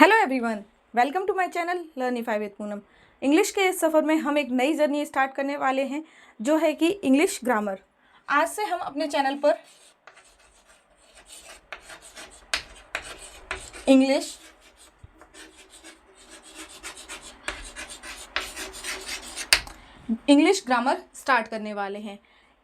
Hello everyone, welcome to my channel Learnify with Poonam. English के इस सफ़र में हम एक नई जर्नी स्टार्ट करने वाले हैं जो है कि इंग्लिश ग्रामर। आज से हम अपने चैनल पर इंग्लिश ग्रामर स्टार्ट करने वाले हैं।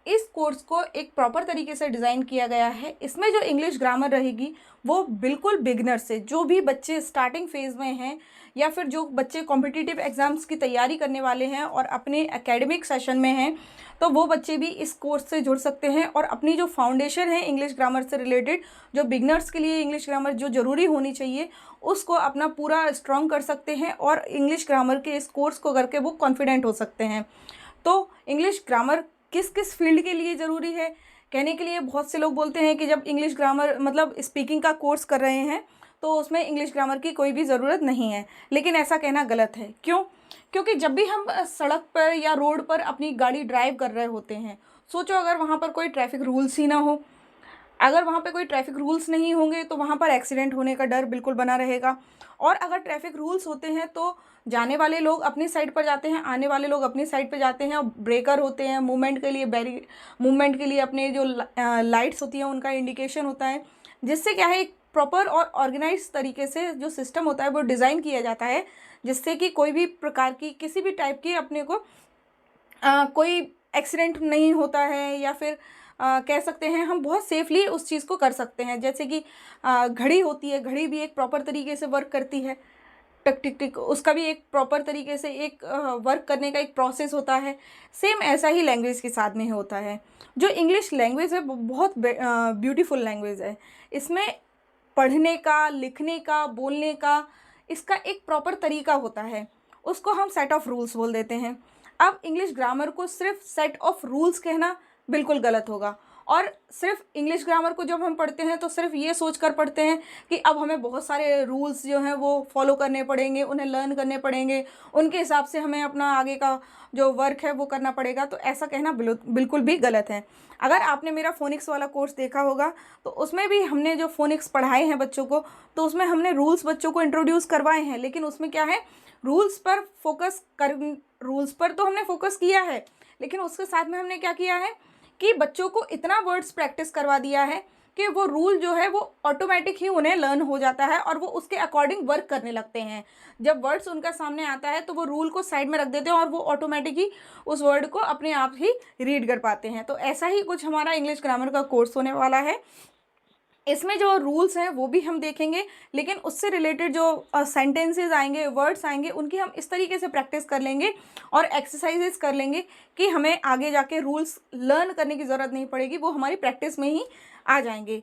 इस कोर्स को एक प्रॉपर तरीके से डिज़ाइन किया गया है। इसमें जो इंग्लिश ग्रामर रहेगी वो बिल्कुल बिगनर से, जो भी बच्चे स्टार्टिंग फेज़ में हैं या फिर जो बच्चे कॉम्पिटिटिव एग्ज़ाम्स की तैयारी करने वाले हैं और अपने एकेडमिक सेशन में हैं, तो वो बच्चे भी इस कोर्स से जुड़ सकते हैं और अपनी जो फाउंडेशन है इंग्लिश ग्रामर से रिलेटेड, जो बिगनर्स के लिए इंग्लिश ग्रामर जो ज़रूरी होनी चाहिए, उसको अपना पूरा स्ट्रॉन्ग कर सकते हैं और इंग्लिश ग्रामर के इस कोर्स को करके वो कॉन्फिडेंट हो सकते हैं। तो इंग्लिश ग्रामर किस किस फील्ड के लिए ज़रूरी है कहने के लिए, बहुत से लोग बोलते हैं कि जब इंग्लिश ग्रामर मतलब स्पीकिंग का कोर्स कर रहे हैं तो उसमें इंग्लिश ग्रामर की कोई भी ज़रूरत नहीं है, लेकिन ऐसा कहना गलत है। क्यों? क्योंकि जब भी हम सड़क पर या रोड पर अपनी गाड़ी ड्राइव कर रहे होते हैं, सोचो अगर वहाँ पर कोई ट्रैफिक रूल्स ही ना हो, अगर वहाँ पे कोई ट्रैफिक रूल्स नहीं होंगे तो वहाँ पर एक्सीडेंट होने का डर बिल्कुल बना रहेगा। और अगर ट्रैफिक रूल्स होते हैं तो जाने वाले लोग अपनी साइड पर जाते हैं, आने वाले लोग अपनी साइड पर जाते हैं, और ब्रेकर होते हैं, मूवमेंट के लिए अपने जो लाइट्स होती हैं उनका इंडिकेशन होता है, जिससे क्या है एक प्रॉपर और ऑर्गेनाइज तरीके से जो सिस्टम होता है वो डिज़ाइन किया जाता है, जिससे कि कोई भी प्रकार की किसी भी टाइप की अपने को कोई एक्सीडेंट नहीं होता है, या फिर कह सकते हैं हम बहुत सेफली उस चीज़ को कर सकते हैं। जैसे कि घड़ी होती है, घड़ी भी एक प्रॉपर तरीके से वर्क करती है, टक टिक टिक, उसका भी एक प्रॉपर तरीके से एक वर्क करने का एक प्रोसेस होता है। सेम ऐसा ही लैंग्वेज के साथ में होता है। जो इंग्लिश लैंग्वेज है वो बहुत ब्यूटीफुल लैंग्वेज है। इसमें पढ़ने का, लिखने का, बोलने का, इसका एक प्रॉपर तरीका होता है, उसको हम सेट ऑफ रूल्स बोल देते हैं। अब इंग्लिश ग्रामर को सिर्फ सेट ऑफ रूल्स कहना बिल्कुल गलत होगा। और सिर्फ इंग्लिश ग्रामर को जब हम पढ़ते हैं तो सिर्फ ये सोच कर पढ़ते हैं कि अब हमें बहुत सारे रूल्स जो हैं वो फॉलो करने पड़ेंगे, उन्हें लर्न करने पड़ेंगे, उनके हिसाब से हमें अपना आगे का जो वर्क है वो करना पड़ेगा। तो ऐसा कहना बिल्कुल भी गलत है। अगर आपने मेरा फोनिक्स वाला कोर्स देखा होगा तो उसमें भी हमने जो फोनिक्स पढ़ाए हैं बच्चों को, तो उसमें हमने रूल्स बच्चों को इंट्रोड्यूस करवाए हैं, लेकिन उसमें क्या है, रूल्स पर तो हमने फोकस किया है, लेकिन उसके साथ में हमने क्या किया है कि बच्चों को इतना वर्ड्स प्रैक्टिस करवा दिया है कि वो रूल जो है वो ऑटोमेटिक ही उन्हें लर्न हो जाता है और वो उसके अकॉर्डिंग वर्क करने लगते हैं। जब वर्ड्स उनका सामने आता है तो वो रूल को साइड में रख देते हैं और वो ऑटोमेटिक ही उस वर्ड को अपने आप ही रीड कर पाते हैं। तो ऐसा ही कुछ हमारा इंग्लिश ग्रामर का कोर्स होने वाला है। इसमें जो रूल्स हैं वो भी हम देखेंगे, लेकिन उससे रिलेटेड जो सेंटेंसेस आएंगे, वर्ड्स आएंगे, उनकी हम इस तरीके से प्रैक्टिस कर लेंगे और एक्सरसाइजेस कर लेंगे कि हमें आगे जाके रूल्स लर्न करने की ज़रूरत नहीं पड़ेगी, वो हमारी प्रैक्टिस में ही आ जाएंगे।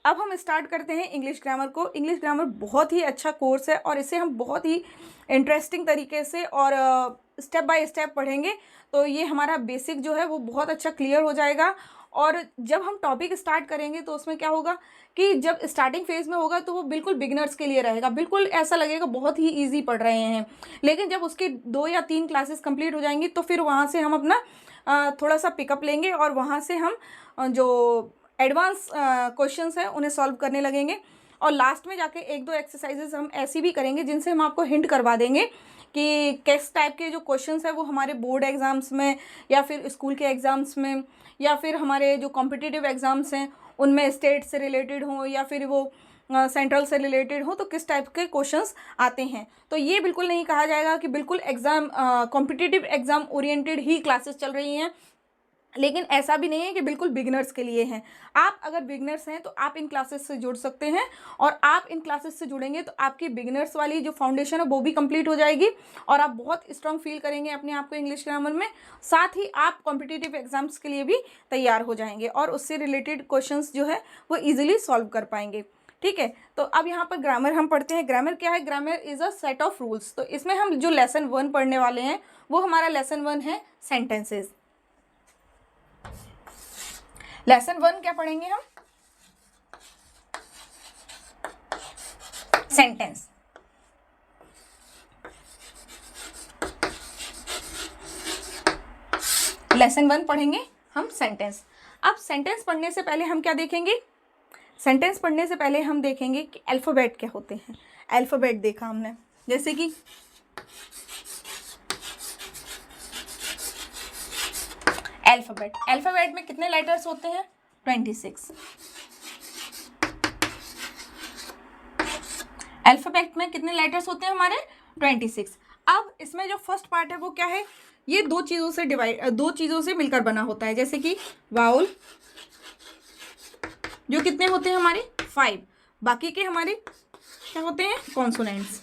अब हम स्टार्ट करते हैं इंग्लिश ग्रामर को। इंग्लिश ग्रामर बहुत ही अच्छा कोर्स है और इसे हम बहुत ही इंटरेस्टिंग तरीके से और स्टेप बाय स्टेप पढ़ेंगे, तो ये हमारा बेसिक जो है वो बहुत अच्छा क्लियर हो जाएगा। और जब हम टॉपिक स्टार्ट करेंगे तो उसमें क्या होगा कि जब स्टार्टिंग फेज़ में होगा तो वो बिल्कुल बिगिनर्स के लिए रहेगा, बिल्कुल ऐसा लगेगा बहुत ही ईजी पढ़ रहे हैं। लेकिन जब उसकी 2 या 3 क्लासेस कंप्लीट हो जाएंगी तो फिर वहाँ से हम अपना थोड़ा सा पिकअप लेंगे और वहाँ से हम जो एडवांस क्वेश्चंस हैं उन्हें सॉल्व करने लगेंगे। और लास्ट में जाके 1-2 एक्सरसाइजेज हम ऐसी भी करेंगे जिनसे हम आपको हिंट करवा देंगे कि किस टाइप के जो क्वेश्चंस हैं वो हमारे बोर्ड एग्ज़ाम्स में या फिर स्कूल के एग्ज़ाम्स में या फिर हमारे जो कॉम्पिटिटिव एग्ज़ाम्स हैं उनमें स्टेट से रिलेटेड हों या फिर वो सेंट्रल से रिलेटेड हो, तो किस टाइप के क्वेश्चंस आते हैं। तो ये बिल्कुल नहीं कहा जाएगा कि बिल्कुल एग्ज़ाम कॉम्पिटिटिव एग्ज़ाम ओरिएंटेड ही क्लासेस चल रही हैं, लेकिन ऐसा भी नहीं है कि बिल्कुल बिगिनर्स के लिए हैं। आप अगर बिगिनर्स हैं तो आप इन क्लासेस से जुड़ सकते हैं, और आप इन क्लासेस से जुड़ेंगे तो आपकी बिगिनर्स वाली जो फाउंडेशन है वो भी कंप्लीट हो जाएगी और आप बहुत स्ट्रांग फील करेंगे अपने आप को इंग्लिश ग्रामर में। साथ ही आप कॉम्पिटिटिव एग्जाम्स के लिए भी तैयार हो जाएंगे और उससे रिलेटेड क्वेश्चंस जो है वो ईजिली सॉल्व कर पाएंगे। ठीक है, तो अब यहाँ पर ग्रामर हम पढ़ते हैं। ग्रामर क्या है? Grammar is a set of rules. तो इसमें हम जो लेसन 1 पढ़ने वाले हैं वो हमारा लेसन 1 है सेंटेंसेज। लेसन 1 क्या पढ़ेंगे हम? सेंटेंस। लेसन 1 पढ़ेंगे हम सेंटेंस। अब सेंटेंस पढ़ने से पहले हम क्या देखेंगे? सेंटेंस पढ़ने से पहले हम देखेंगे कि अल्फ़ाबेट क्या होते हैं। अल्फ़ाबेट देखा हमने, जैसे कि अल्फ़ाबेट में कितने लेटर्स होते हैं? 26। अल्फ़ाबेट में कितने लेटर्स होते हैं हमारे? 26। अब इसमें जो फर्स्ट पार्ट है वो क्या है? ये दो चीज़ों से मिलकर बना होता है, जैसे कि वाउल जो कितने होते हैं हमारे? 5। बाकी के हमारे क्या होते हैं? कॉन्सोनेंट्स।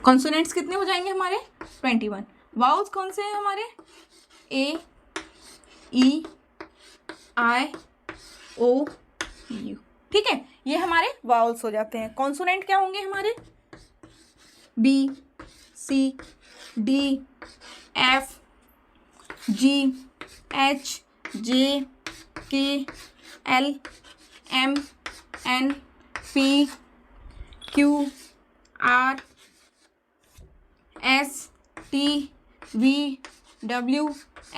कॉन्सोनेंट्स कितने हो जाएंगे हमारे? 21। वाउल्स कौन से हैं हमारे? ए, ई, आई, ओ, यू। ठीक है, ये हमारे वाउल्स हो जाते हैं। कॉन्सोनेंट क्या होंगे हमारे? B, C, D, F, G, H, J, K, L, M, N, P, Q, R, S, T, V, W,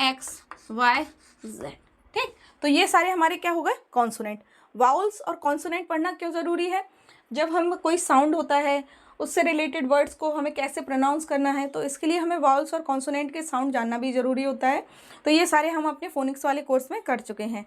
X, Y, Z. ठीक, तो ये सारे हमारे क्या हो गए? कॉन्सोनेंट। वाउल्स और कॉन्सोनेंट पढ़ना क्यों ज़रूरी है? जब हम कोई साउंड होता है उससे रिलेटेड वर्ड्स को हमें कैसे प्रोनाउंस करना है, तो इसके लिए हमें वाउल्स और कॉन्सोनेंट के साउंड जानना भी ज़रूरी होता है। तो ये सारे हम अपने फोनिक्स वाले कोर्स में कर चुके हैं।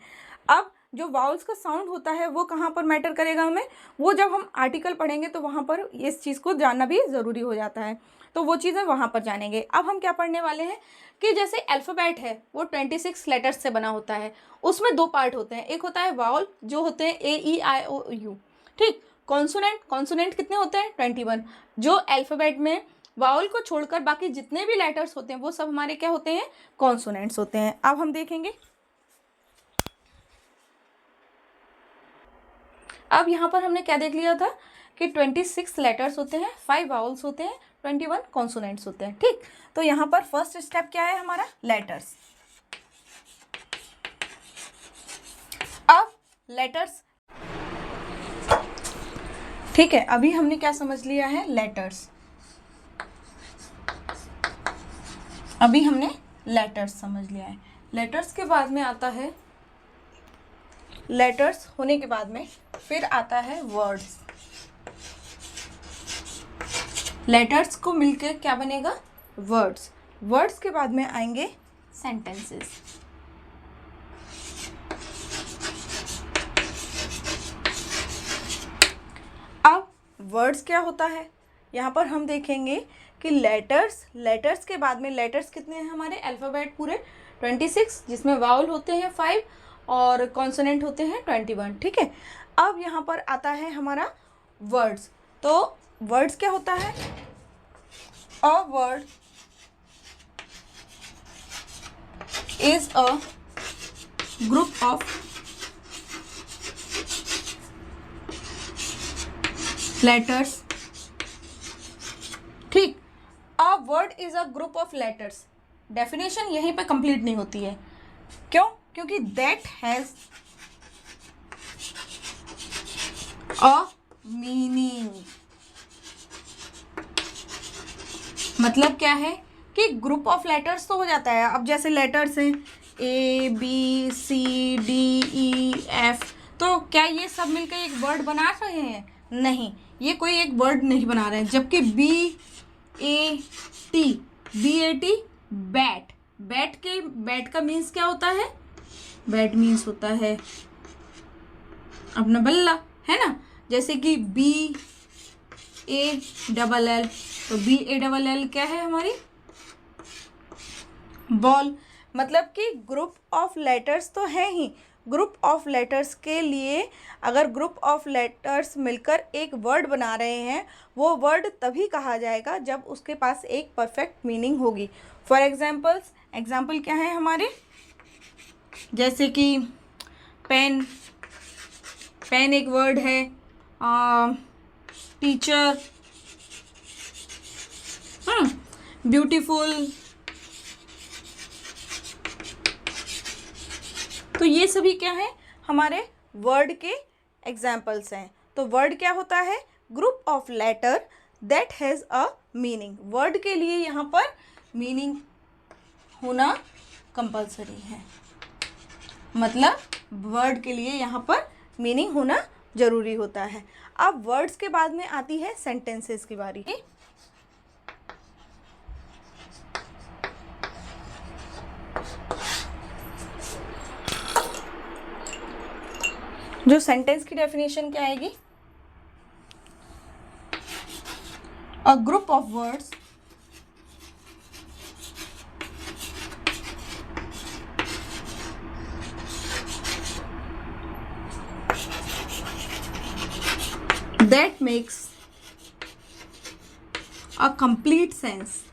अब जो वाउल्स का साउंड होता है वो कहाँ पर मैटर करेगा हमें? वो जब हम आर्टिकल पढ़ेंगे तो वहाँ पर इस चीज़ को जानना भी ज़रूरी हो जाता है, तो वो चीज़ें वहाँ पर जानेंगे। अब हम क्या पढ़ने वाले हैं कि जैसे अल्फ़ाबेट है वो 26 लेटर्स से बना होता है। उसमें दो पार्ट होते हैं, एक होता है वाउल जो होते हैं ए, ई, आई, ओ, यू। ठीक, कॉन्सोनेंट कितने होते हैं? 21। जो अल्फ़ाबेट में वाउल को छोड़कर बाकी जितने भी लेटर्स होते हैं वो सब हमारे क्या होते हैं? कॉन्सोनेंट्स होते हैं। अब हम देखेंगे, अब यहाँ पर हमने क्या देख लिया था कि 26 लेटर्स होते हैं, 5 वाउल्स होते हैं, 21 कॉन्सोनेंट्स होते हैं। ठीक, तो यहाँ पर फर्स्ट स्टेप क्या है हमारा? लेटर्स। अब लेटर्स, ठीक है, अभी हमने क्या समझ लिया है? लेटर्स। अभी हमने लेटर्स समझ लिया है। लेटर्स के बाद में आता है, लेटर्स होने के बाद में फिर आता है वर्ड्स। लेटर्स को मिलकर क्या बनेगा? वर्ड्स। वर्ड्स के बाद में आएंगे सेंटेंसेस। अब वर्ड्स क्या होता है? यहाँ पर हम देखेंगे कि लेटर्स के बाद में लेटर्स कितने हैं हमारे? अल्फ़ाबेट पूरे 26, जिसमें वाउल होते हैं 5 और कॉन्सोनेंट होते हैं 21। ठीक है, अब यहाँ पर आता है हमारा वर्ड्स। तो वर्ड्स क्या होता है? A word is a group of letters. ठीक, a word is a group of letters. Definition यहीं पे कंप्लीट नहीं होती है। क्यों? क्योंकि दैट हैज अ मीनिंग। मतलब क्या है कि ग्रुप ऑफ लेटर्स तो हो जाता है। अब जैसे लेटर्स हैं ए, बी, सी, डी, ई, एफ, तो क्या ये सब मिलकर एक वर्ड बना रहे हैं? नहीं, ये कोई एक वर्ड नहीं बना रहे हैं। जबकि B A T, bat, bat का मीन्स क्या होता है? बैट मीन्स होता है अपना बल्ला, है ना। जैसे कि बी ए डबल एल, तो बी ए डबल एल क्या है हमारी? बॉल। मतलब कि ग्रुप ऑफ लेटर्स तो है ही। ग्रुप ऑफ लेटर्स के लिए अगर ग्रुप ऑफ लेटर्स मिलकर एक वर्ड बना रहे हैं, वो वर्ड तभी कहा जाएगा जब उसके पास एक परफेक्ट मीनिंग होगी। फॉर एग्जाम्पल क्या है हमारे? जैसे कि पेन एक वर्ड है, टीचर, ब्यूटीफुल, तो ये सभी क्या है? हमारे वर्ड के एग्जाम्पल्स हैं। तो वर्ड क्या होता है? Group of letter that has a meaning. Word के लिए यहाँ पर मीनिंग होना कंपल्सरी है। मतलब वर्ड के लिए यहाँ पर मीनिंग होना जरूरी होता है। अब वर्ड्स के बाद में आती है सेंटेंसेस की बारी। जो सेंटेंस की डेफिनेशन क्या आएगी? अ group of words that makes a complete sense.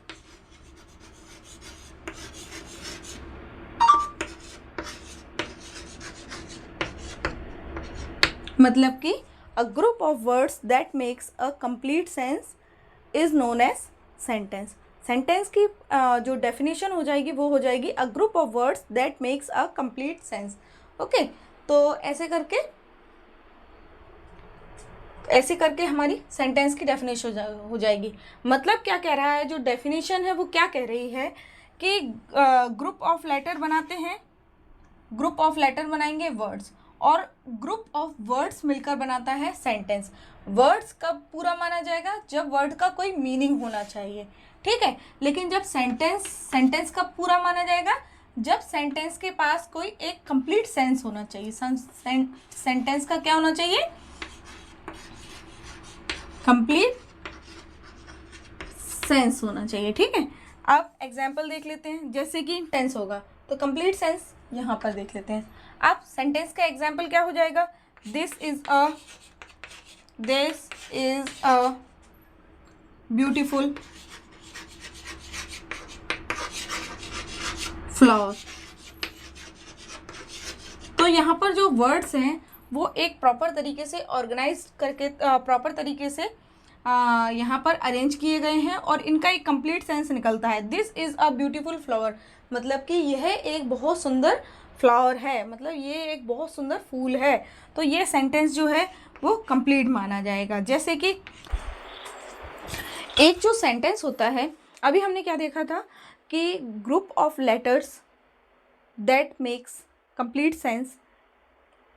मतलब कि a group of words that makes a complete sense is known as sentence. Sentence की जो डेफिनेशन हो जाएगी वो हो जाएगी अ group of words that makes a complete sense. Okay, तो ऐसे करके हमारी सेंटेंस की डेफिनेशन हो जाएगी। मतलब क्या कह रहा है, जो डेफिनेशन है वो क्या कह रही है कि ग्रुप ऑफ लेटर बनाते हैं, ग्रुप ऑफ लेटर बनाएंगे वर्ड्स, और ग्रुप ऑफ वर्ड्स मिलकर बनाता है सेंटेंस। वर्ड्स कब पूरा माना जाएगा? जब वर्ड का कोई मीनिंग होना चाहिए, ठीक है। लेकिन जब सेंटेंस कब पूरा माना जाएगा? जब सेंटेंस के पास कोई एक कंप्लीट सेंस होना चाहिए। सेंटेंस का क्या होना चाहिए? कंप्लीट सेंस होना चाहिए, ठीक है। अब एग्जाम्पल देख लेते हैं, जैसे कि टेंस होगा तो कंप्लीट सेंस यहाँ पर देख लेते हैं। अब सेंटेंस का एग्जाम्पल क्या हो जाएगा? This is a beautiful flower. तो यहाँ पर जो वर्ड्स हैं वो एक प्रॉपर तरीके से ऑर्गेनाइज करके प्रॉपर तरीके से यहाँ पर अरेंज किए गए हैं और इनका एक कंप्लीट सेंस निकलता है। This is a beautiful flower, मतलब कि यह एक बहुत सुंदर फ्लावर है, मतलब ये एक बहुत सुंदर फूल है। तो ये सेंटेंस जो है वो कंप्लीट माना जाएगा। जैसे कि एक जो सेंटेंस होता है, अभी हमने क्या देखा था कि group of letters that makes complete sense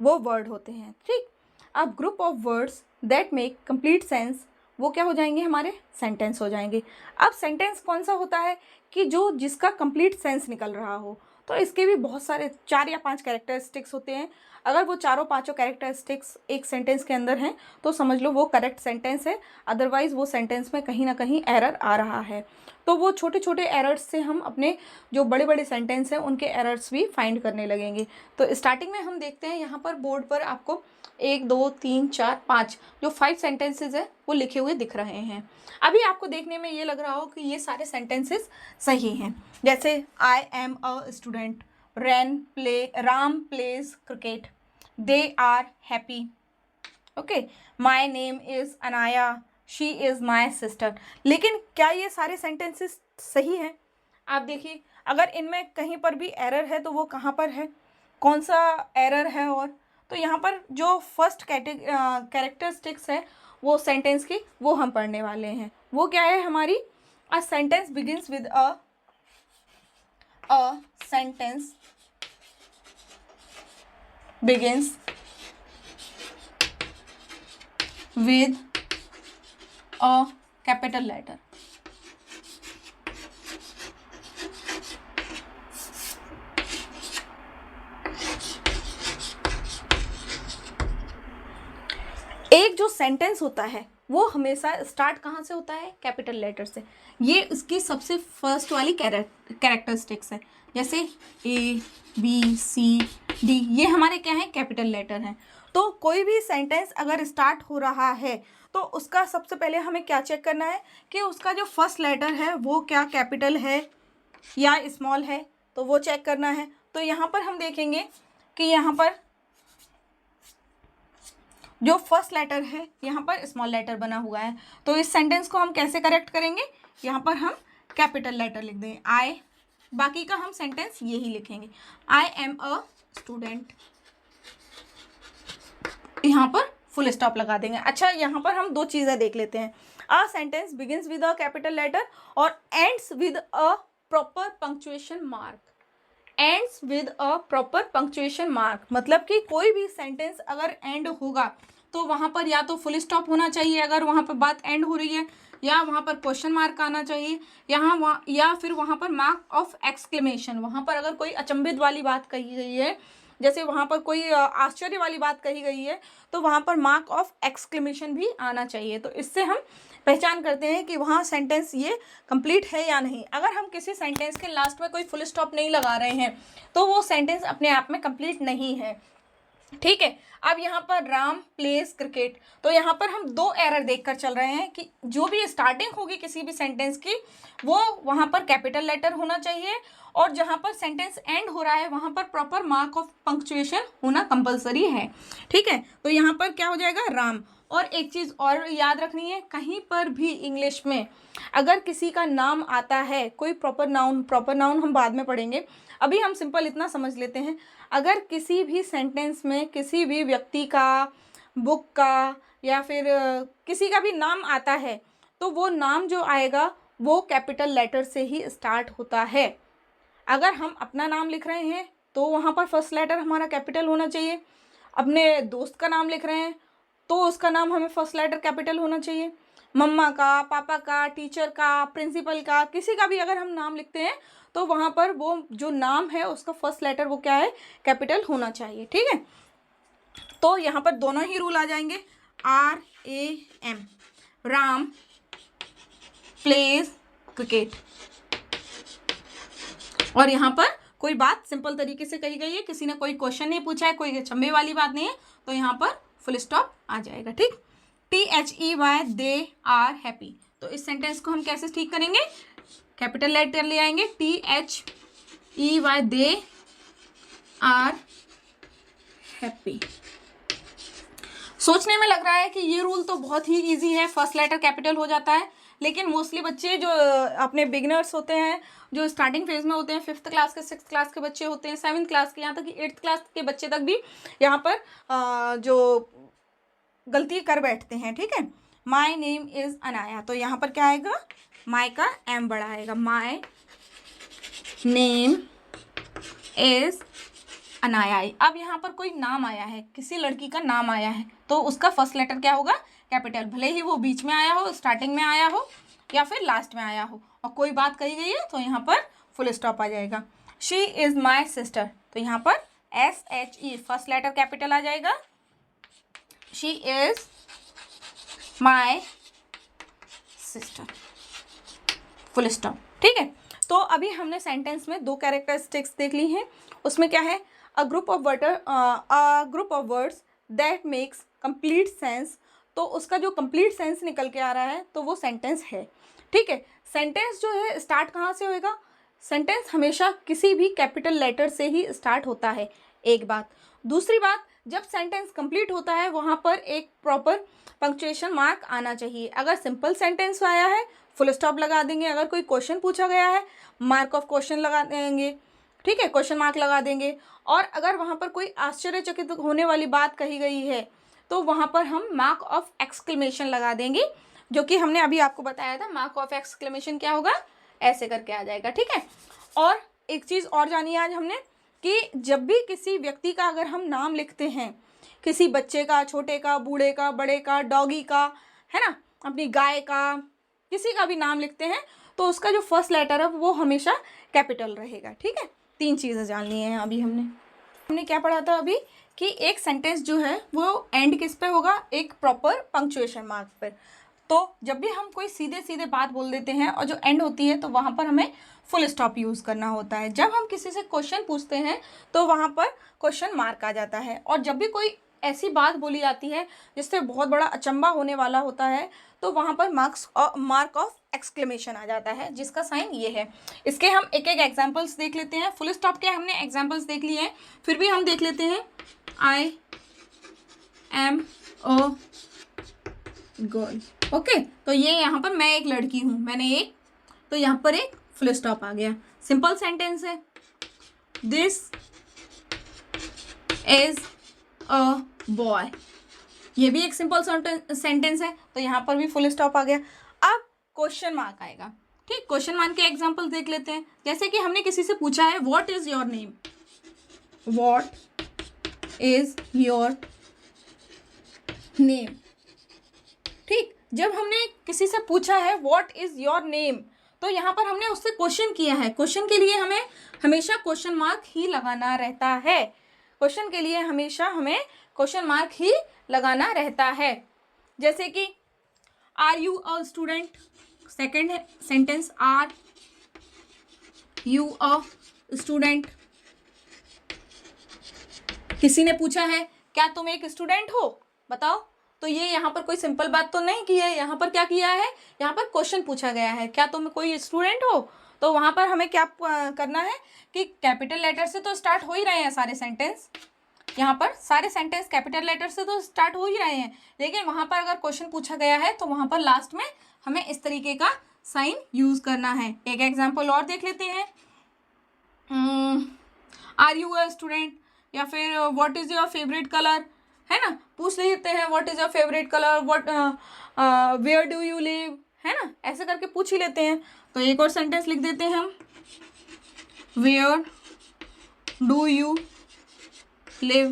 वो वर्ड होते हैं, ठीक। अब group of words that make complete sense वो क्या हो जाएंगे? हमारे सेंटेंस हो जाएंगे। अब सेंटेंस कौन सा होता है कि जिसका कंप्लीट सेंस निकल रहा हो। तो इसके भी बहुत सारे 4 या 5 कैरेक्टरिस्टिक्स होते हैं। अगर वो चारों पांचों कैरेक्टरिस्टिक्स एक सेंटेंस के अंदर हैं तो समझ लो वो करेक्ट सेंटेंस है, अदरवाइज़ वो सेंटेंस में कहीं ना कहीं एरर आ रहा है। तो वो छोटे छोटे एरर्स से हम अपने जो बड़े बड़े सेंटेंस हैं उनके एरर्स भी फाइंड करने लगेंगे। तो स्टार्टिंग में हम देखते हैं यहाँ पर बोर्ड पर आपको 1 2 3 4 5 जो 5 सेंटेंसेस है वो लिखे हुए दिख रहे हैं। अभी आपको देखने में ये लग रहा हो कि ये सारे सेंटेंसेस सही हैं। जैसे I am a student, Ram plays cricket, they are happy, okay, my name is Anaya, she is my sister. लेकिन क्या ये सारे सेंटेंसेस सही हैं? आप देखिए, अगर इनमें कहीं पर भी एरर है तो वो कहाँ पर है, कौन सा एरर है? और तो यहाँ पर जो फर्स्ट कैरेक्टरिस्टिक्स है वो सेंटेंस की वो हम पढ़ने वाले हैं। वो क्या है हमारी? अ sentence begins with a sentence begins with a capital letter। एक जो सेंटेंस होता है वो हमेशा स्टार्ट कहाँ से होता है? कैपिटल लेटर से। ये उसकी सबसे फर्स्ट वाली कैरेक्टरिस्टिक्स है। जैसे A B C D ये हमारे क्या है? कैपिटल लेटर हैं। तो कोई भी सेंटेंस अगर स्टार्ट हो रहा है तो उसका सबसे पहले हमें क्या चेक करना है कि उसका जो फर्स्ट लेटर है वो क्या कैपिटल है या स्मॉल है, तो वो चेक करना है। तो यहाँ पर हम देखेंगे कि यहाँ पर जो फर्स्ट लेटर है यहाँ पर स्मॉल लेटर बना हुआ है। तो इस सेंटेंस को हम कैसे करेक्ट करेंगे? यहाँ पर हम कैपिटल लेटर लिख देंगे आई, बाकी का हम सेंटेंस यही लिखेंगे, आई एम अ स्टूडेंट, यहाँ पर फुल स्टॉप लगा देंगे। अच्छा, यहाँ पर हम 2 चीज़ें देख लेते हैं। A sentence begins with a capital letter और ends with a proper punctuation mark. Ends with a proper punctuation mark, मतलब कि कोई भी सेंटेंस अगर एंड होगा तो वहाँ पर या तो फुल स्टॉप होना चाहिए अगर वहाँ पर बात एंड हो रही है, या वहाँ पर क्वेश्चन मार्क आना चाहिए, या फिर वहाँ पर मार्क ऑफ एक्सक्लेमेशन, वहाँ पर अगर कोई अचंभित वाली बात कही गई है, जैसे वहाँ पर कोई आश्चर्य वाली बात कही गई है, तो वहाँ पर मार्क ऑफ एक्सक्लेमेशन भी आना चाहिए। तो इससे हम पहचान करते हैं कि वहाँ सेंटेंस ये कंप्लीट है या नहीं। अगर हम किसी सेंटेंस के लास्ट में कोई फुल स्टॉप नहीं लगा रहे हैं तो वो सेंटेंस अपने आप में कंप्लीट नहीं है, ठीक है। अब यहाँ पर राम प्लेज क्रिकेट, तो यहाँ पर हम दो एरर देखकर चल रहे हैं कि जो भी स्टार्टिंग होगी किसी भी सेंटेंस की वो वहाँ पर कैपिटल लेटर होना चाहिए, और जहाँ पर सेंटेंस एंड हो रहा है वहाँ पर प्रॉपर मार्क ऑफ पंक्चुएशन होना कंपलसरी है, ठीक है। तो यहाँ पर क्या हो जाएगा, राम। और एक चीज़ और याद रखनी है, कहीं पर भी इंग्लिश में अगर किसी का नाम आता है, कोई प्रॉपर नाउन हम बाद में पढ़ेंगे, अभी हम सिंपल इतना समझ लेते हैं, अगर किसी भी सेंटेंस में किसी भी व्यक्ति का, बुक का, या फिर किसी का भी नाम आता है तो वो नाम जो आएगा वो कैपिटल लेटर से ही स्टार्ट होता है। अगर हम अपना नाम लिख रहे हैं तो वहाँ पर फर्स्ट लेटर हमारा कैपिटल होना चाहिए, अपने दोस्त का नाम लिख रहे हैं तो उसका नाम हमें फर्स्ट लेटर कैपिटल होना चाहिए, मम्मा का, पापा का, टीचर का, प्रिंसिपल का, किसी का भी अगर हम नाम लिखते हैं तो वहाँ पर वो जो नाम है उसका फर्स्ट लेटर वो क्या है, कैपिटल होना चाहिए, ठीक है। तो यहाँ पर दोनों ही रूल आ जाएंगे, RAM, राम प्लेज क्रिकेट। और यहाँ पर कोई बात सिंपल तरीके से कही गई है, किसी ने कोई क्वेश्चन नहीं पूछा है, कोई चंबे वाली बात नहीं है, तो यहाँ पर फुल स्टॉप आ जाएगा, ठीक। THEY दे आर हैप्पी, तो इस सेंटेंस को हम कैसे ठीक करेंगे, कैपिटल लेटर ले आएंगे, THEY दे आर हैप्पी। सोचने में लग रहा है कि ये रूल तो बहुत ही इजी है, फर्स्ट लेटर कैपिटल हो जाता है, लेकिन मोस्टली बच्चे जो अपने बिगनर्स होते हैं, जो स्टार्टिंग फेज में होते हैं, 5th क्लास के, 6th क्लास के बच्चे होते हैं, 7th क्लास के, यहाँ तक कि 8th क्लास के बच्चे तक भी यहाँ पर जो गलती कर बैठते हैं, ठीक है। माई नेम इज़ अनाया, तो यहाँ पर क्या आएगा, माई का एम बड़ा आएगा, माई नेम इज़ अनाया। अब यहाँ पर कोई नाम आया है, किसी लड़की का नाम आया है, तो उसका फर्स्ट लेटर क्या होगा, कैपिटल, भले ही वो बीच में आया हो, स्टार्टिंग में आया हो, या फिर लास्ट में आया हो, और कोई बात कही गई है तो यहाँ पर फुल स्टॉप आ जाएगा। शी इज़ माई सिस्टर, तो यहाँ पर SHE फर्स्ट लेटर कैपिटल आ जाएगा, she is my sister, full stop, ठीक है। तो अभी हमने सेंटेंस में दो कैरेक्टरिस्टिक्स देख ली हैं, उसमें क्या है, अ group of words that makes complete sense, तो उसका जो कंप्लीट सेंस निकल के आ रहा है तो वो सेंटेंस है, ठीक है। सेंटेंस जो है स्टार्ट कहाँ से होएगा, सेंटेंस हमेशा किसी भी कैपिटल लेटर से ही स्टार्ट होता है, एक बात। दूसरी बात, जब सेंटेंस कंप्लीट होता है वहाँ पर एक प्रॉपर पंक्चुएशन मार्क आना चाहिए। अगर सिंपल सेंटेंस आया है फुल स्टॉप लगा देंगे, अगर कोई क्वेश्चन पूछा गया है मार्क ऑफ क्वेश्चन लगा देंगे, ठीक है, क्वेश्चन मार्क लगा देंगे। और अगर वहाँ पर कोई आश्चर्यचकित होने वाली बात कही गई है तो वहाँ पर हम मार्क ऑफ एक्सक्लेमेशन लगा देंगे, जो कि हमने अभी आपको बताया था। मार्क ऑफ एक्सक्लेमेशन क्या होगा, ऐसे करके आ जाएगा, ठीक है। और एक चीज़ और जानिए आज हमने, कि जब भी किसी व्यक्ति का अगर हम नाम लिखते हैं, किसी बच्चे का, छोटे का, बूढ़े का, बड़े का, डॉगी का, है ना, अपनी गाय का, किसी का भी नाम लिखते हैं तो उसका जो फर्स्ट लेटर है वो हमेशा कैपिटल रहेगा, ठीक है। 3 चीज़ें जान ली हैं अभी हमने क्या पढ़ा था अभी, कि एक सेंटेंस जो है वो एंड किस पे होगा, एक प्रॉपर पंक्चुएशन मार्क पर। तो जब भी हम कोई सीधे सीधे बात बोल देते हैं और जो एंड होती है तो वहाँ पर हमें फुल स्टॉप यूज़ करना होता है। जब हम किसी से क्वेश्चन पूछते हैं तो वहाँ पर क्वेश्चन मार्क आ जाता है, और जब भी कोई ऐसी बात बोली जाती है जिससे बहुत बड़ा अचंबा होने वाला होता है तो वहाँ पर मार्क ऑफ एक्सक्लेमेशन आ जाता है, जिसका साइन ये है। इसके हम एक एक एग्जांपल्स देख लेते हैं। फुल स्टॉप के हमने एग्जांपल्स देख लिए हैं, फिर भी हम देख लेते हैं। आई एम अ गर्ल, ओके, तो ये यहाँ पर मैं एक लड़की हूँ, मैंने एक, तो यहाँ पर एक फुल स्टॉप आ गया। सिंपल सेंटेंस है, दिस इज अ बॉय, ये भी एक सिंपल सेंटेंस है, तो यहाँ पर भी फुल स्टॉप आ गया। अब क्वेश्चन मार्क आएगा, ठीक, क्वेश्चन मार्क के एग्जाम्पल देख लेते हैं। जैसे कि हमने किसी से पूछा है what is your name, what is your name. ठीक, जब हमने किसी से पूछा है व्हाट इज योर नेम, तो यहाँ पर हमने उससे क्वेश्चन किया है। क्वेश्चन के लिए हमें हमेशा क्वेश्चन मार्क ही लगाना रहता है। क्वेश्चन के लिए हमेशा हमें क्वेश्चन मार्क ही लगाना रहता है। जैसे कि are you a student, second sentence are you a student. किसी ने पूछा है क्या तुम एक स्टूडेंट हो, बताओ। तो ये यहाँ पर कोई सिंपल बात तो नहीं की है, यहाँ पर क्या किया है, यहाँ पर क्वेश्चन पूछा गया है क्या तुम कोई स्टूडेंट हो। तो वहाँ पर हमें क्या करना है कि कैपिटल लेटर से तो स्टार्ट हो ही रहे हैं सारे सेंटेंस, यहाँ पर सारे सेंटेंस कैपिटल लेटर से तो स्टार्ट हो ही रहे हैं, लेकिन वहाँ पर अगर क्वेश्चन पूछा गया है तो वहाँ पर लास्ट में हमें इस तरीके का साइन यूज करना है। एक एग्जाम्पल और देख लेते हैं। आर यू अ स्टूडेंट, या फिर what is your favourite colour, है ना, पूछ लेते हैं what is your favourite colour, what where do you live, है ना, ऐसे करके पूछ ही लेते हैं। तो एक और सेंटेंस लिख देते हैं हम, वेयर डू यू लिव,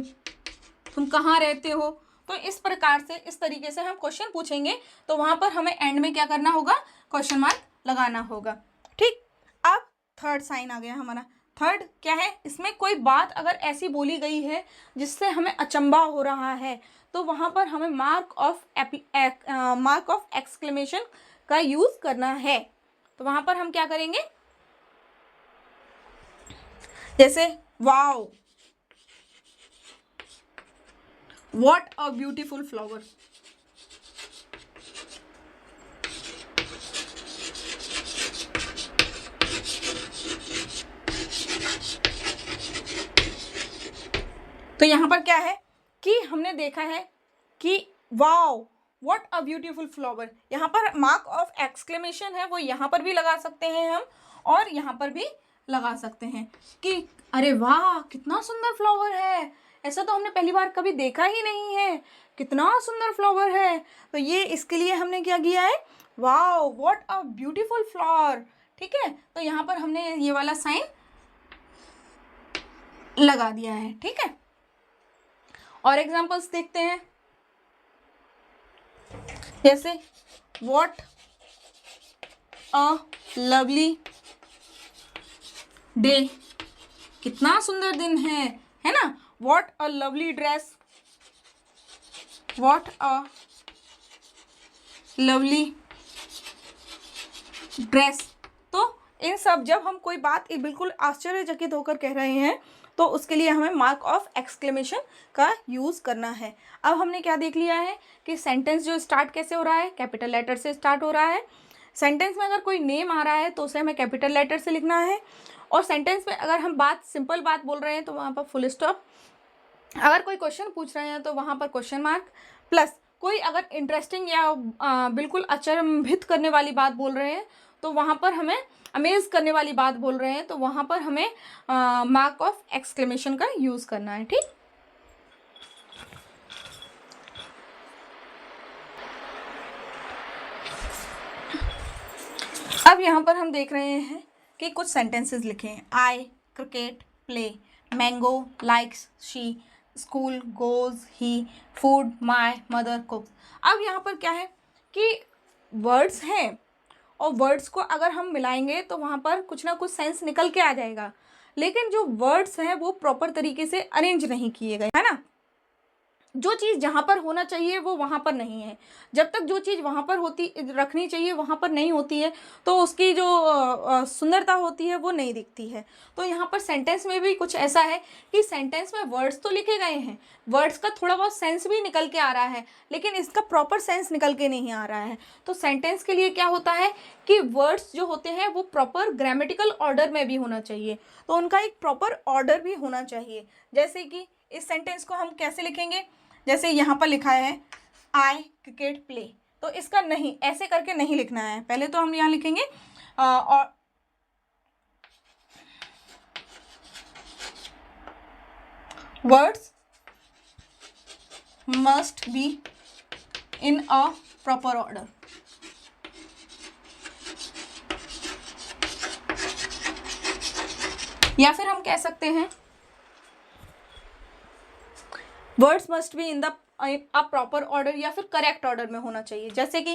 तुम कहाँ रहते हो। तो इस प्रकार से, इस तरीके से हम क्वेश्चन पूछेंगे तो वहाँ पर हमें एंड में क्या करना होगा, क्वेश्चन मार्क लगाना होगा। ठीक, अब थर्ड साइन आ गया हमारा। थर्ड क्या है, इसमें कोई बात अगर ऐसी बोली गई है जिससे हमें अचंभा हो रहा है तो वहाँ पर हमें मार्क ऑफ एक्सक्लेमेशन का यूज करना है। तो वहाँ पर हम क्या करेंगे, जैसे wow, what a beautiful flower. तो यहाँ पर क्या है कि हमने देखा है कि wow what a beautiful flower, यहाँ पर मार्क ऑफ एक्सक्लेमेशन है वो यहाँ पर भी लगा सकते हैं हम, और यहाँ पर भी लगा सकते हैं कि अरे वाह कितना सुंदर फ्लावर है, ऐसा तो हमने पहली बार कभी देखा ही नहीं है, कितना सुंदर फ्लावर है। तो ये इसके लिए हमने क्या किया है, wow what a beautiful flower. ठीक है, तो यहाँ पर हमने ये वाला साइन लगा दिया है। ठीक है, और एग्जांपल्स देखते हैं। जैसे व्हाट अ लवली डे, कितना सुंदर दिन है ना। What a lovely dress, what a lovely dress. तो इन सब, जब हम कोई बात बिल्कुल आश्चर्यचकित होकर कह रहे हैं तो उसके लिए हमें मार्क ऑफ एक्सक्लेमेशन का यूज़ करना है। अब हमने क्या देख लिया है कि सेंटेंस जो स्टार्ट कैसे हो रहा है, कैपिटल लेटर से स्टार्ट हो रहा है। सेंटेंस में अगर कोई नेम आ रहा है तो उसे हमें कैपिटल लेटर से लिखना है, और सेंटेंस में अगर हम सिंपल बात बोल रहे हैं तो वहाँ पर फुल स्टॉप, अगर कोई क्वेश्चन पूछ रहे हैं तो वहाँ पर क्वेश्चन मार्क, प्लस कोई अगर इंटरेस्टिंग या बिल्कुल अचंभित करने वाली बात बोल रहे हैं तो वहाँ पर हमें अमेज करने वाली बात बोल रहे हैं तो वहाँ पर हमें मार्क ऑफ एक्सक्लेमेशन का यूज़ करना है। ठीक, अब यहाँ पर हम देख रहे हैं कि कुछ सेंटेंसेस लिखे हैं। I cricket play, mango likes she, school goes he, food my mother cooks. अब यहाँ पर क्या है कि वर्ड्स हैं, और वर्ड्स को अगर हम मिलाएंगे तो वहाँ पर कुछ ना कुछ सेंस निकल के आ जाएगा, लेकिन जो वर्ड्स हैं वो प्रॉपर तरीके से अरेंज नहीं किए गए, है ना। जो चीज़ जहाँ पर होना चाहिए वो वहाँ पर नहीं है। जब तक जो चीज़ वहाँ पर रखनी चाहिए वहाँ पर नहीं होती है तो उसकी जो सुंदरता होती है वो नहीं दिखती है। तो यहाँ पर सेंटेंस में भी कुछ ऐसा है कि सेंटेंस में वर्ड्स तो लिखे गए हैं, वर्ड्स का थोड़ा बहुत सेंस भी निकल के आ रहा है, लेकिन इसका प्रॉपर सेंस निकल के नहीं आ रहा है। तो सेंटेंस के लिए क्या होता है कि वर्ड्स जो होते हैं वो प्रॉपर ग्रामेटिकल ऑर्डर में भी होना चाहिए, तो उनका एक प्रॉपर ऑर्डर भी होना चाहिए। जैसे कि इस सेंटेंस को हम कैसे लिखेंगे, जैसे यहाँ पर लिखा है आई क्रिकेट प्ले, तो इसका नहीं ऐसे करके नहीं लिखना है। पहले तो हम यहाँ लिखेंगे और words must be in a proper order. या फिर हम कह सकते हैं words must be in the a proper order, या फिर करेक्ट ऑर्डर में होना चाहिए। जैसे कि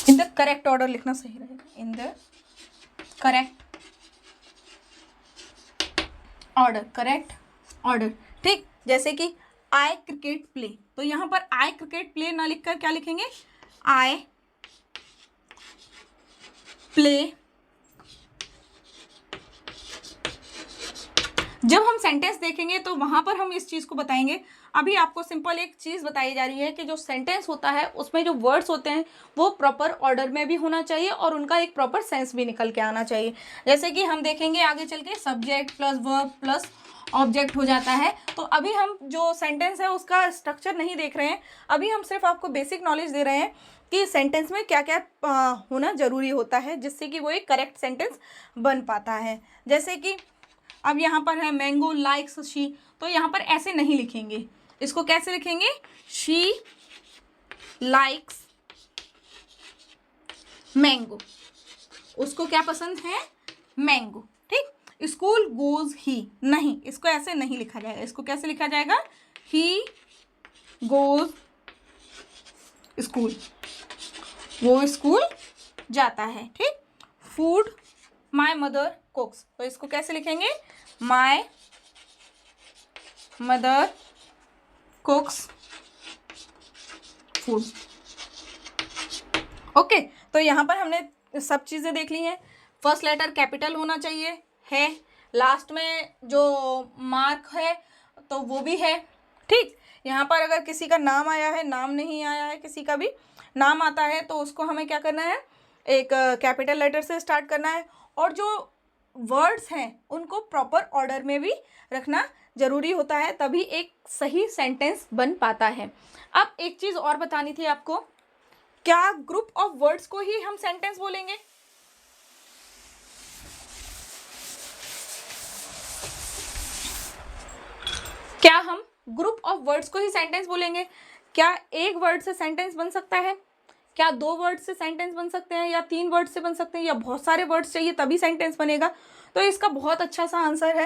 इन द करेक्ट ऑर्डर लिखना सही रहेगा, in the correct order, correct order. ठीक, जैसे कि आई क्रिकेट प्ले, तो यहाँ पर आई क्रिकेट प्ले ना लिखकर क्या लिखेंगे, आई प्ले। जब हम सेंटेंस देखेंगे तो वहां पर हम इस चीज को बताएंगे। अभी आपको सिंपल एक चीज बताई जा रही है कि जो सेंटेंस होता है उसमें जो वर्ड्स होते हैं वो प्रॉपर ऑर्डर में भी होना चाहिए और उनका एक प्रॉपर सेंस भी निकल के आना चाहिए। जैसे कि हम देखेंगे आगे चल के subject plus verb plus object हो जाता है। तो अभी हम जो सेंटेंस है उसका स्ट्रक्चर नहीं देख रहे हैं, अभी हम सिर्फ आपको बेसिक नॉलेज दे रहे हैं कि सेंटेंस में क्या क्या होना जरूरी होता है जिससे कि वो एक करेक्ट सेंटेंस बन पाता है। जैसे कि अब यहाँ पर है मैंगो लाइक्स शी, तो यहाँ पर ऐसे नहीं लिखेंगे, इसको कैसे लिखेंगे, शी लाइक्स मैंगो, उसको क्या पसंद है, मैंगो। ठीक, स्कूल गोज ही, नहीं, इसको ऐसे नहीं लिखा जाएगा, इसको कैसे लिखा जाएगा, ही गोज स्कूल, वो स्कूल जाता है। ठीक, फूड माई मदर कुक्स, तो इसको कैसे लिखेंगे, माई मदर कुक्स फूड। ओके, तो यहाँ पर हमने सब चीज़ें देख ली हैं। फर्स्ट लेटर कैपिटल होना चाहिए, है, लास्ट में जो मार्क है तो वो भी है। ठीक, यहाँ पर अगर किसी का नाम आया है, नाम नहीं आया है, किसी का भी नाम आता है तो उसको हमें क्या करना है, एक कैपिटल लेटर से स्टार्ट करना है, और जो वर्ड्स हैं उनको प्रॉपर ऑर्डर में भी रखना जरूरी होता है, तभी एक सही सेंटेंस बन पाता है। अब एक चीज़ और बतानी थी आपको, क्या ग्रुप ऑफ वर्ड्स को ही हम सेंटेंस बोलेंगे, क्या हम ग्रुप ऑफ वर्ड्स को ही सेंटेंस बोलेंगे, क्या एक वर्ड से सेंटेंस बन सकता है, क्या दो वर्ड से सेंटेंस बन सकते हैं, या तीन वर्ड से बन सकते हैं, या बहुत सारे वर्ड्स चाहिए तभी सेंटेंस बनेगा। तो इसका बहुत अच्छा सा आंसर है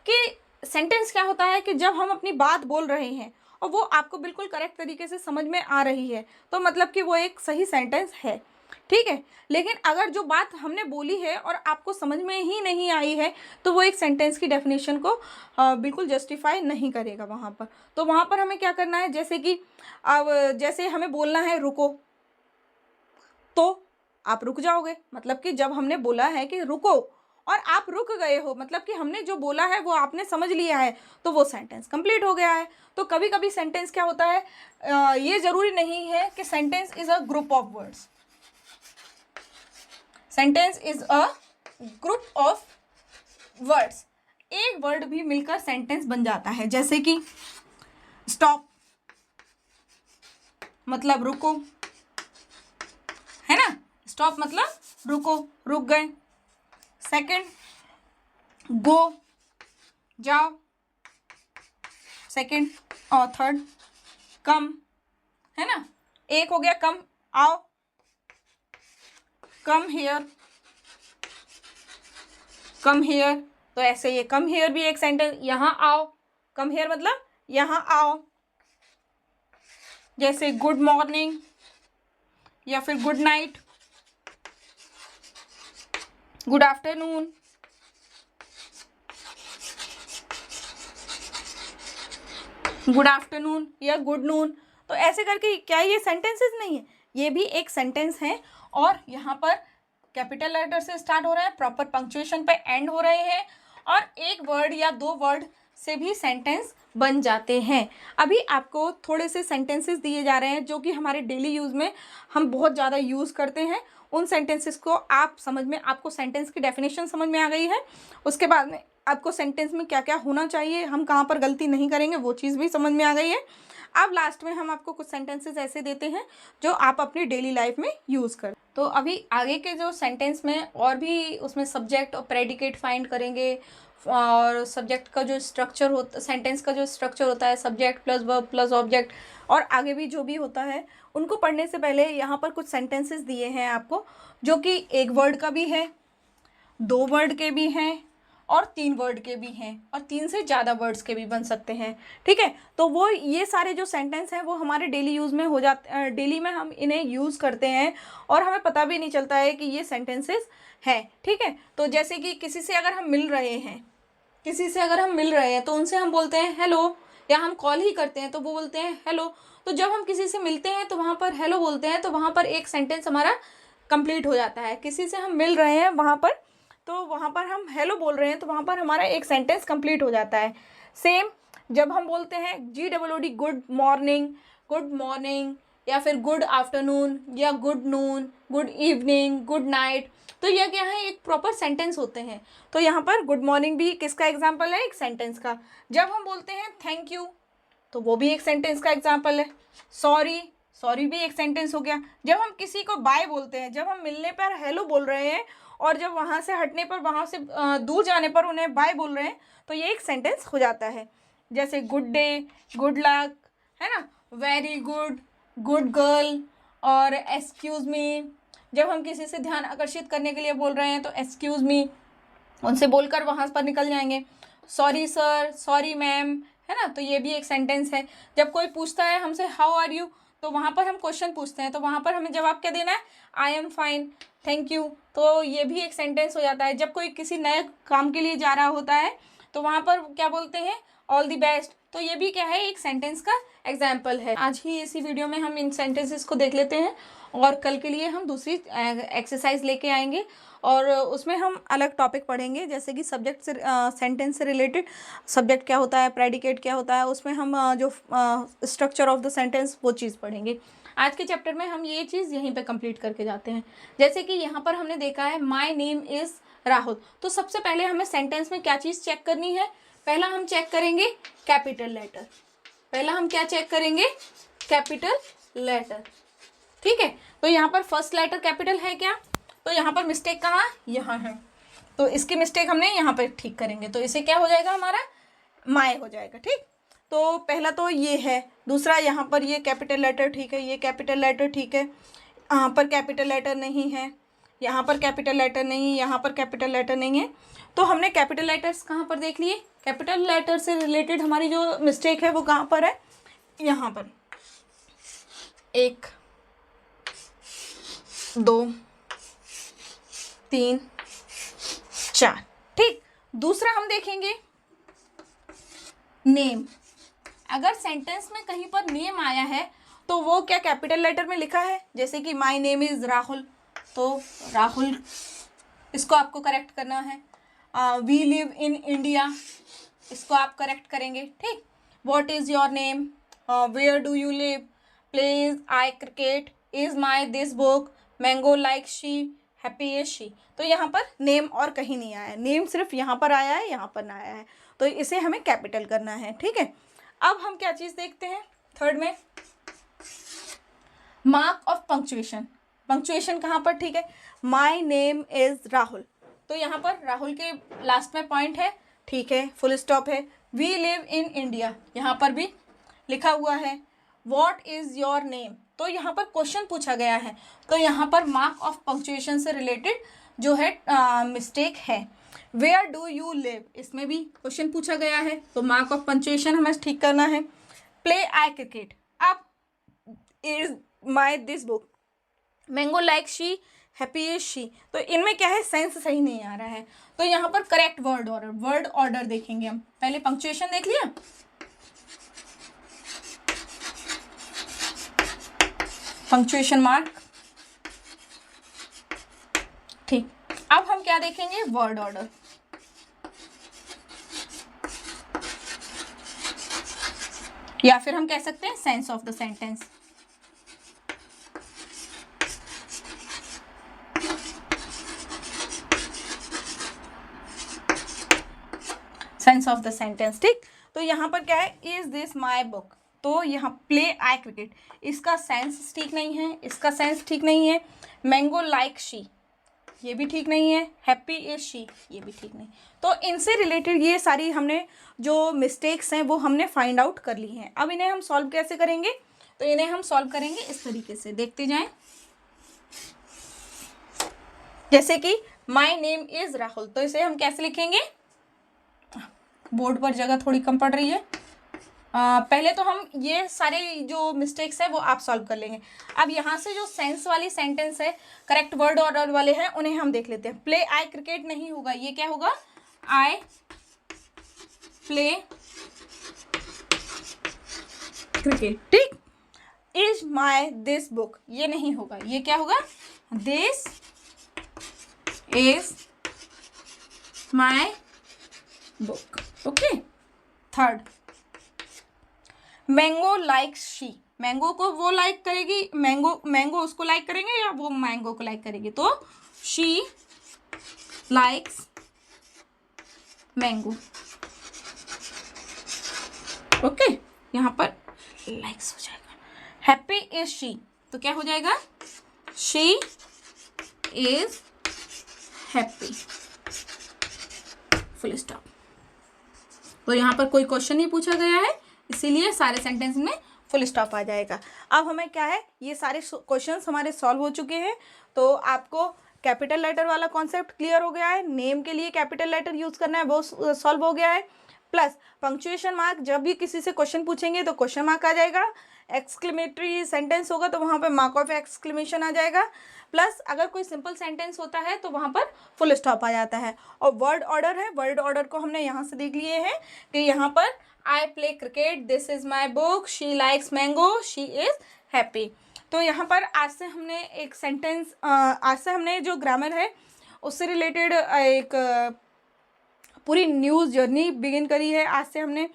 कि सेंटेंस क्या होता है कि जब हम अपनी बात बोल रहे हैं और वो आपको बिल्कुल करेक्ट तरीके से समझ में आ रही है तो मतलब कि वो एक सही सेंटेंस है। ठीक है, लेकिन अगर जो बात हमने बोली है और आपको समझ में ही नहीं आई है तो वो एक सेंटेंस की डेफिनेशन को बिल्कुल जस्टिफाई नहीं करेगा वहाँ पर। तो वहाँ पर हमें क्या करना है, जैसे कि अब जैसे हमें बोलना है रुको, तो आप रुक जाओगे, मतलब कि जब हमने बोला है कि रुको और आप रुक गए हो, मतलब कि हमने जो बोला है वो आपने समझ लिया है, तो वो सेंटेंस कंप्लीट हो गया है। तो कभी कभी सेंटेंस क्या होता है, ये जरूरी नहीं है कि sentence is a group of words, sentence is a group of words, एक वर्ड भी मिलकर सेंटेंस बन जाता है। जैसे कि स्टॉप मतलब रुको, है ना, स्टॉप मतलब रुको, रुक गए। सेकंड, गो जाओ, सेकंड और थर्ड, कम, है ना, एक हो गया कम, आओ, कम हियर, कम हियर, तो ऐसे ये कम हियर भी एक सेंटेंस, यहाँ आओ, कम हियर मतलब यहाँ आओ। जैसे गुड मॉर्निंग या फिर good night, good afternoon, good afternoon या गुड नून। तो ऐसे करके क्या ये सेंटेंसेस नहीं है, ये भी एक सेंटेंस है, और यहाँ पर कैपिटल लेटर से स्टार्ट हो रहा है, प्रॉपर पंक्चुएशन पे एंड हो रहे हैं, और एक वर्ड या दो वर्ड से भी सेंटेंस बन जाते हैं। अभी आपको थोड़े से सेंटेंसेस दिए जा रहे हैं जो कि हमारे डेली यूज़ में हम बहुत ज़्यादा यूज़ करते हैं, उन सेंटेंसेस को आप समझ में, आपको सेंटेंस की डेफिनेशन समझ में आ गई है, उसके बाद में आपको सेंटेंस में क्या क्या होना चाहिए, हम कहाँ पर गलती नहीं करेंगे वो चीज़ भी समझ में आ गई है। अब लास्ट में हम आपको कुछ सेंटेंसेस ऐसे देते हैं जो आप अपनी डेली लाइफ में यूज़ कर। तो अभी आगे के जो सेंटेंस में और भी उसमें सब्जेक्ट और प्रेडिकेट फाइंड करेंगे, और सब्जेक्ट का जो स्ट्रक्चर होता, सेंटेंस का जो स्ट्रक्चर होता है, subject plus verb plus object, और आगे भी जो भी होता है, उनको पढ़ने से पहले यहाँ पर कुछ सेंटेंसेस दिए हैं आपको, जो कि 1 वर्ड का भी है, 2 वर्ड के भी हैं और 3 वर्ड के भी हैं, और 3 से ज़्यादा वर्ड्स के भी बन सकते हैं। ठीक है, तो वो ये सारे जो सेंटेंस हैं वो हमारे डेली यूज़ में हो जाते, डेली में हम इन्हें यूज़ करते हैं और हमें पता भी नहीं चलता है कि ये सेंटेंसेस हैं। ठीक है, तो जैसे कि किसी से अगर हम मिल रहे हैं तो उनसे हम बोलते हैं हेलो, या हम कॉल ही करते हैं तो वो बोलते हैं हेलो। तो जब हम किसी से मिलते हैं तो वहाँ पर हेलो बोलते हैं, तो वहाँ पर एक सेंटेंस हमारा कंप्लीट हो जाता है। किसी से हम मिल रहे हैं वहाँ पर, तो वहाँ पर हम हेलो बोल रहे हैं, तो वहाँ पर हमारा एक सेंटेंस कंप्लीट हो जाता है। सेम जब हम बोलते हैं GOOD, गुड मॉर्निंग, या फिर गुड आफ्टरनून, या good noon, good evening, good night, तो यह क्या है, एक प्रॉपर सेंटेंस होते हैं। तो यहाँ पर गुड मॉर्निंग भी किसका एग्जाम्पल है, एक सेंटेंस का। जब हम बोलते हैं थैंक यू, तो वो भी एक सेंटेंस का एग्जाम्पल है। सॉरी भी एक सेंटेंस हो गया। जब हम किसी को बाय बोलते हैं, जब हम मिलने पर हेलो बोल रहे हैं और जब वहाँ से हटने पर, वहाँ से दूर जाने पर उन्हें बाय बोल रहे हैं, तो ये एक सेंटेंस हो जाता है। जैसे गुड डे, गुड लक, है ना, वेरी गुड, गुड गर्ल, और एक्सक्यूज़ मी। जब हम किसी से ध्यान आकर्षित करने के लिए बोल रहे हैं तो एक्सक्यूज़ मी उनसे बोलकर वहाँ पर निकल जाएंगे। सॉरी सर, सॉरी मैम, है ना, तो ये भी एक सेंटेंस है। जब कोई पूछता है हमसे हाउ आर यू, तो वहाँ पर हम क्वेश्चन पूछते हैं, तो वहाँ पर हमें जवाब क्या देना है, I am fine, thank you, तो ये भी एक सेंटेंस हो जाता है। जब कोई किसी नए काम के लिए जा रहा होता है तो वहाँ पर क्या बोलते हैं, ऑल द बेस्ट, तो ये भी क्या है, एक सेंटेंस का एग्जाम्पल है। आज ही इसी वीडियो में हम इन सेंटेंसेस को देख लेते हैं और कल के लिए हम दूसरी एक्सरसाइज लेके आएंगे और उसमें हम अलग टॉपिक पढ़ेंगे, जैसे कि सब्जेक्ट से सेंटेंस से रिलेटेड सब्जेक्ट क्या होता है, प्रेडिकेट क्या होता है, उसमें हम जो स्ट्रक्चर ऑफ द सेंटेंस वो चीज़ पढ़ेंगे। आज के चैप्टर में हम ये चीज़ यहीं पे कंप्लीट करके जाते हैं। जैसे कि यहाँ पर हमने देखा है माय नेम इज़ राहुल, तो सबसे पहले हमें सेंटेंस में क्या चीज़ चेक करनी है, पहला हम चेक करेंगे कैपिटल लेटर। पहला हम क्या चेक करेंगे, कैपिटल लेटर। ठीक है, तो यहाँ पर फर्स्ट लेटर कैपिटल है क्या, तो यहाँ पर मिस्टेक कहाँ, यहाँ है, तो इसकी मिस्टेक हमने यहाँ पर ठीक करेंगे, तो इसे क्या हो जाएगा, हमारा माय हो जाएगा। ठीक, तो पहला तो ये है। दूसरा यहाँ पर ये कैपिटल लेटर ठीक है, ये कैपिटल लेटर ठीक है, यहाँ पर कैपिटल लेटर नहीं है, यहाँ पर कैपिटल लेटर नहीं, यहाँ पर कैपिटल लेटर नहीं है। तो हमने कैपिटल लेटर्स कहाँ पर देख लिए, कैपिटल लेटर से रिलेटेड हमारी जो मिस्टेक है वो कहाँ पर है, यहाँ पर 1 2 3 4। ठीक, दूसरा हम देखेंगे नेम। अगर सेंटेंस में कहीं पर नेम आया है तो वो क्या कैपिटल लेटर में लिखा है, जैसे कि माय नेम इज़ राहुल, तो राहुल इसको आपको करेक्ट करना है। वी लिव इन इंडिया, इसको आप करेक्ट करेंगे। ठीक, what is your name, where do you live, plays I cricket, is my this book, mango like she, happy is she. तो यहाँ पर नेम और कहीं नहीं आया है, नेम सिर्फ यहाँ पर आया है, यहाँ पर ना आया है, तो इसे हमें कैपिटल करना है। ठीक है, अब हम क्या चीज़ देखते हैं थर्ड में, मार्क ऑफ पंक्चुएशन। पंक्चुएशन कहाँ पर, ठीक है, माय नेम इज़ राहुल, तो यहाँ पर राहुल के लास्ट में पॉइंट है, ठीक है, फुल स्टॉप है। वी लिव इन इंडिया, यहाँ पर भी लिखा हुआ है। व्हाट इज़ योर नेम, तो यहाँ पर क्वेश्चन पूछा गया है, तो यहाँ पर मार्क ऑफ पंक्चुएशन से रिलेटेड जो है मिस्टेक है। वेयर डू यू लिव, इसमें भी क्वेश्चन पूछा गया है, तो मार्क ऑफ पंक्चुएशन हमें ठीक करना है। प्ले आई क्रिकेट, अब is my this book, mango like she, happy is she, तो इनमें क्या है, सेंस सही नहीं आ रहा है, तो यहाँ पर करेक्ट वर्ड ऑर्डर देखेंगे हम। पहले पंक्चुएशन देख लिया, पंक्चुएशन मार्क, ठीक। अब हम क्या देखेंगे, वर्ड ऑर्डर। या फिर हम कह सकते हैं sense of the sentence. Sense of the sentence, ठीक। तो यहाँ पर क्या है, इज दिस माई बुक, तो यहाँ प्ले आई क्रिकेट, इसका सेंस ठीक नहीं है, इसका सेंस ठीक नहीं है। मैंगो लाइक शी, ये भी ठीक नहीं है। हैप्पी इज शी, ये भी ठीक नहीं। तो इनसे रिलेटेड ये सारी हमने जो मिस्टेक्स हैं वो हमने फाइंड आउट कर ली हैं। अब इन्हें हम सॉल्व कैसे करेंगे? तो इन्हें हम सॉल्व करेंगे इस तरीके से, देखते जाएं। जैसे कि माई नेम इज राहुल, तो इसे हम कैसे लिखेंगे? बोर्ड पर जगह थोड़ी कम पड़ रही है। पहले तो हम ये सारे जो मिस्टेक्स है वो आप सॉल्व कर लेंगे। अब यहाँ से जो सेंस वाली सेंटेंस है, करेक्ट वर्ड ऑर्डर वाले हैं, उन्हें हम देख लेते हैं। प्ले आई क्रिकेट नहीं होगा, ये क्या होगा? आई प्ले क्रिकेट, ठीक। इज माई दिस बुक, ये नहीं होगा, ये क्या होगा? This is my book, okay. Third, mango likes she, mango को वो लाइक करेगी, मैंगो उसको लाइक करेंगे या वो मैंगो को लाइक करेगी? तो शी लाइक्स मैंगो, ओके। यहाँ पर लाइक्स हो जाएगा। हैप्पी इज शी, तो क्या हो जाएगा? She is happy, full stop. तो यहाँ पर कोई क्वेश्चन नहीं पूछा गया है, इसीलिए सारे सेंटेंस में फुल स्टॉप आ जाएगा। अब हमें क्या है, ये सारे क्वेश्चंस हमारे सॉल्व हो चुके हैं। तो आपको कैपिटल लेटर वाला कॉन्सेप्ट क्लियर हो गया है, नेम के लिए कैपिटल लेटर यूज करना है वो सॉल्व हो गया है। प्लस पंक्चुएशन मार्क, जब भी किसी से क्वेश्चन पूछेंगे तो क्वेश्चन मार्क आ जाएगा। एक्सक्लेमेटरी सेंटेंस होगा तो वहाँ पे मार्क ऑफ एक्सक्लेमेशन आ जाएगा। प्लस अगर कोई सिंपल सेंटेंस होता है तो वहाँ पर फुल स्टॉप आ जाता है। और वर्ड ऑर्डर है, वर्ड ऑर्डर को हमने यहाँ से देख लिए हैं कि यहाँ पर I play cricket, this is my book, she likes mango, she is happy. तो यहाँ पर आज से हमने एक सेंटेंस, आज से हमने जो ग्रामर है उससे रिलेटेड एक पूरी न्यूज़ जर्नी बिगिन करी है आज से हमने।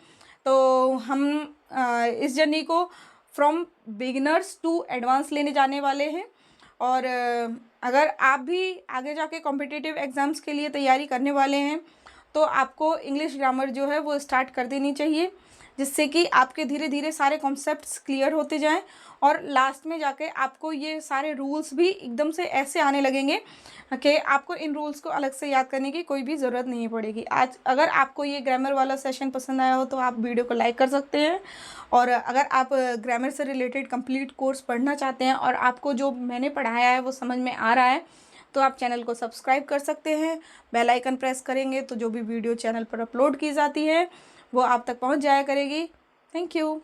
तो हम इस जर्नी को फ्रॉम बिगिनर्स टू एडवांस लेने जाने वाले हैं। और अगर आप भी आगे जाके कॉम्पिटिटिव एग्ज़ाम्स के लिए तैयारी करने वाले हैं तो आपको इंग्लिश ग्रामर जो है वो स्टार्ट कर देनी चाहिए, जिससे कि आपके धीरे धीरे सारे कॉन्सेप्ट्स क्लियर होते जाएं और लास्ट में जाके आपको ये सारे रूल्स भी एकदम से ऐसे आने लगेंगे कि आपको इन रूल्स को अलग से याद करने की कोई भी ज़रूरत नहीं पड़ेगी। आज अगर आपको ये ग्रामर वाला सेशन पसंद आया हो तो आप वीडियो को लाइक कर सकते हैं। और अगर आप ग्रामर से रिलेटेड कंप्लीट कोर्स पढ़ना चाहते हैं और आपको जो मैंने पढ़ाया है वो समझ में आ रहा है तो आप चैनल को सब्सक्राइब कर सकते हैं। बेल आइकन प्रेस करेंगे तो जो भी वीडियो चैनल पर अपलोड की जाती है वो आप तक पहुंच जाया करेगी। Thank you.